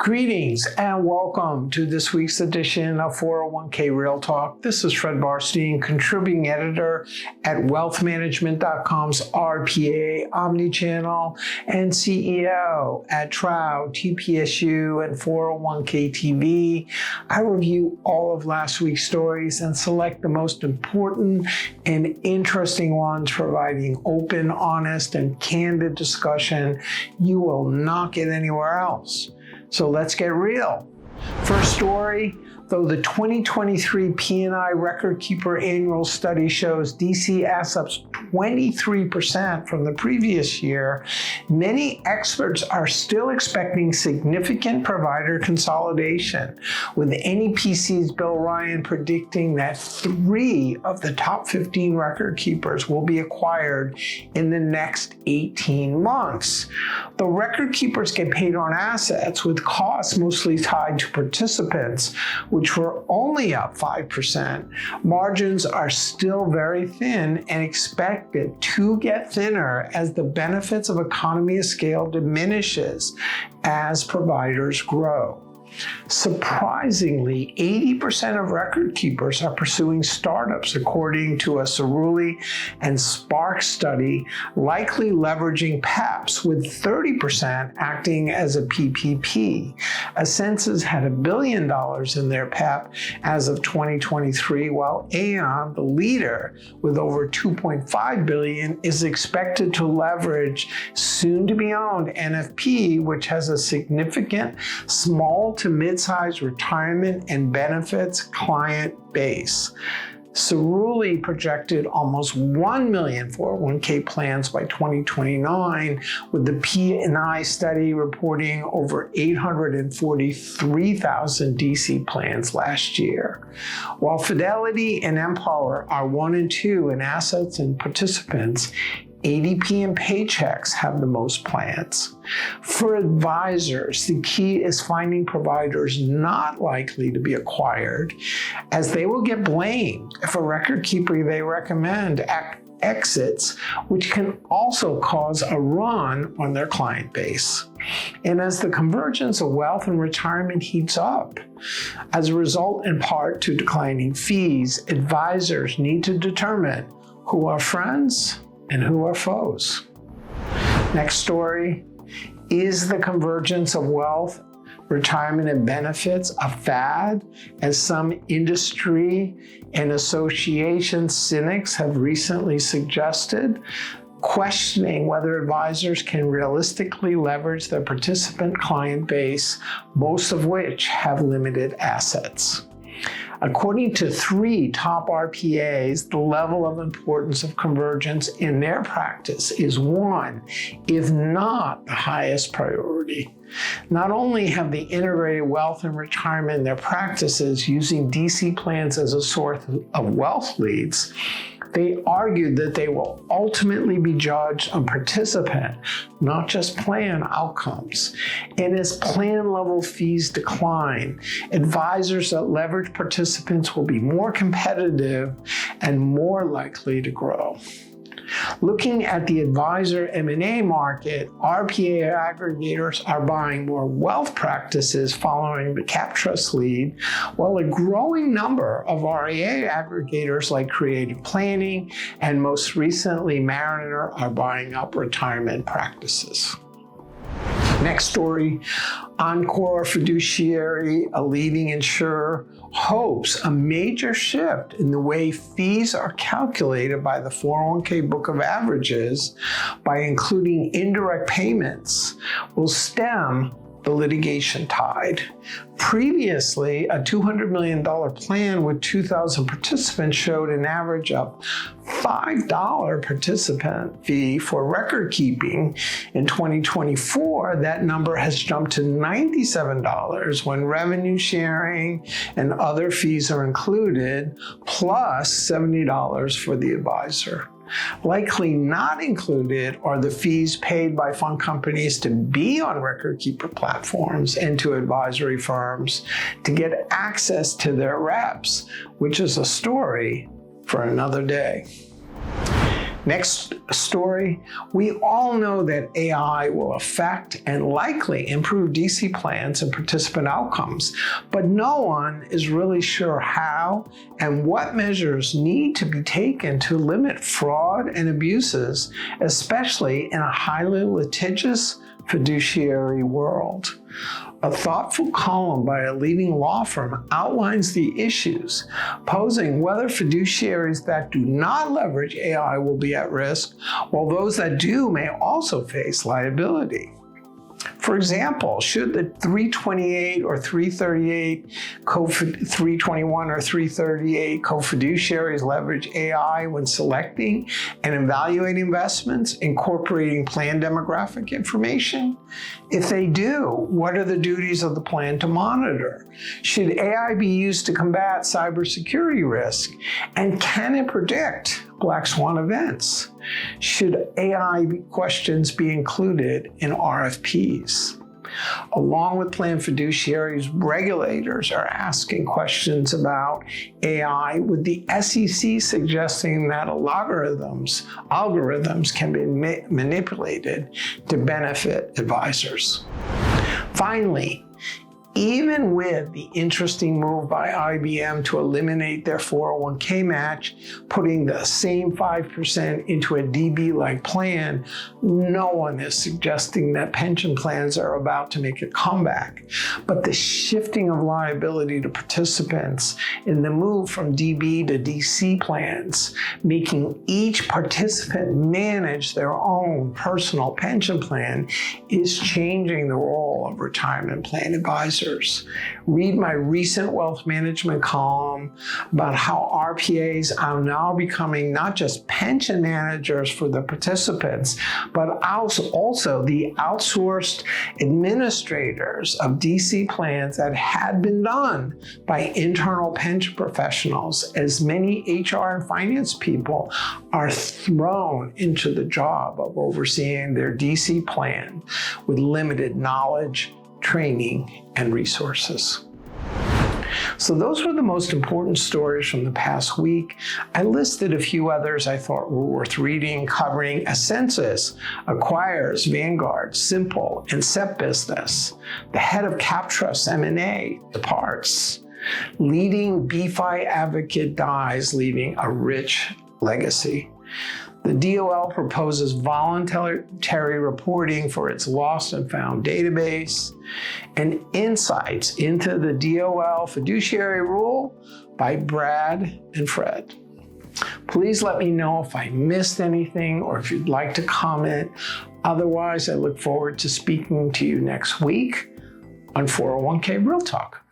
Greetings and welcome to this week's edition of 401k Real Talk. This is Fred Barstein, contributing editor at wealthmanagement.com's RPA Omnichannel and CEO at Trow, TPSU, and 401k TV. I review all of last week's stories and select the most important and interesting ones, providing open, honest, and candid discussion you will not get anywhere else. So let's get real. First story, though the 2023 P&I Record Keeper annual study shows DC assets 23% from the previous year, many experts are still expecting significant provider consolidation, with NEPC's Bill Ryan predicting that 3 of the top 15 record keepers will be acquired in the next 18 months. The record keepers get paid on assets, with costs mostly tied to participants, which were only up 5%. Margins are still very thin and expected to get thinner as the benefits of economy of scale diminishes as providers grow. Surprisingly, 80% of record keepers are pursuing startups, according to a Cerulli and Spark study, likely leveraging PEPs, with 30% acting as a PPP. Ascensus had $1 billion in their PEP as of 2023, while Aon, the leader with over $2.5 billion, is expected to leverage soon-to-be-owned NFP, which has a significant small to mid-sized retirement and benefits client base. Cerulli projected almost 1 million 401k plans by 2029, with the P&I study reporting over 843,000 DC plans last year. While Fidelity and Empower are 1 and 2 in assets and participants, ADP and Paychex have the most plans. For advisors, the key is finding providers not likely to be acquired, as they will get blamed if a record keeper they recommend exits, which can also cause a run on their client base. And as the convergence of wealth and retirement heats up, as a result in part to declining fees, advisors need to determine who are friends and who are foes. Next story, is the convergence of wealth, retirement, and benefits a fad, as some industry and association cynics have recently suggested, questioning whether advisors can realistically leverage their participant client base, most of which have limited assets. According to 3 top RPAs, the level of importance of convergence in their practice is 1, if not the highest priority. Not only have they integrated wealth and retirement in their practices using DC plans as a source of wealth leads, they argued that they will ultimately be judged on participant, not just plan outcomes. And as plan level fees decline, advisors that leverage participants will be more competitive and more likely to grow. Looking at the advisor M&A market, RPA aggregators are buying more wealth practices following the CapTrust lead, while a growing number of RIA aggregators like Creative Planning and most recently Mariner are buying up retirement practices. Next story, Encore Fiduciary, a leading insurer, hopes a major shift in the way fees are calculated by the 401k book of averages by including indirect payments will stem the litigation tide. Previously, a $200 million plan with 2,000 participants showed an average of $5 participant fee for record keeping. In 2024, that number has jumped to $97 when revenue sharing and other fees are included, plus $70 for the advisor. Likely not included are the fees paid by fund companies to be on record keeper platforms and to advisory firms to get access to their reps, which is a story for another day. Next story, we all know that AI will affect and likely improve DC plans and participant outcomes, but no one is really sure how and what measures need to be taken to limit fraud and abuses, especially in a highly litigious fiduciary world. A thoughtful column by a leading law firm outlines the issues, posing whether fiduciaries that do not leverage AI will be at risk, while those that do may also face liability. For example, should the 328 or 338 321 or 338 co-fiduciaries leverage AI when selecting and evaluating investments, incorporating plan demographic information? If they do, what are the duties of the plan to monitor? Should AI be used to combat cybersecurity risk? And can it predict black swan events? Should AI questions be included in RFPs? Along with plan fiduciaries, regulators are asking questions about AI, with the SEC suggesting that algorithms can be manipulated to benefit advisors. Finally, even with the interesting move by IBM to eliminate their 401k match, putting the same 5% into a DB-like plan, no one is suggesting that pension plans are about to make a comeback. But the shifting of liability to participants in the move from DB to DC plans, making each participant manage their own personal pension plan, is changing the role of retirement plan advisors. Read my recent wealth management column about how RPAs are now becoming not just pension managers for the participants, but also the outsourced administrators of DC plans that had been done by internal pension professionals, as many HR and finance people are thrown into the job of overseeing their DC plan with limited knowledge, training, and resources. So those were the most important stories from the past week. I listed a few others I thought were worth reading, covering Ascensus acquires Vanguard, Simple, and SEP Business. The head of CapTrust M&A departs. Leading BFI advocate dies, leaving a rich legacy. The DOL proposes voluntary reporting for its lost and found database, and insights into the DOL fiduciary rule by Brad and Fred. Please let me know if I missed anything or if you'd like to comment. Otherwise, I look forward to speaking to you next week on 401k Real Talk.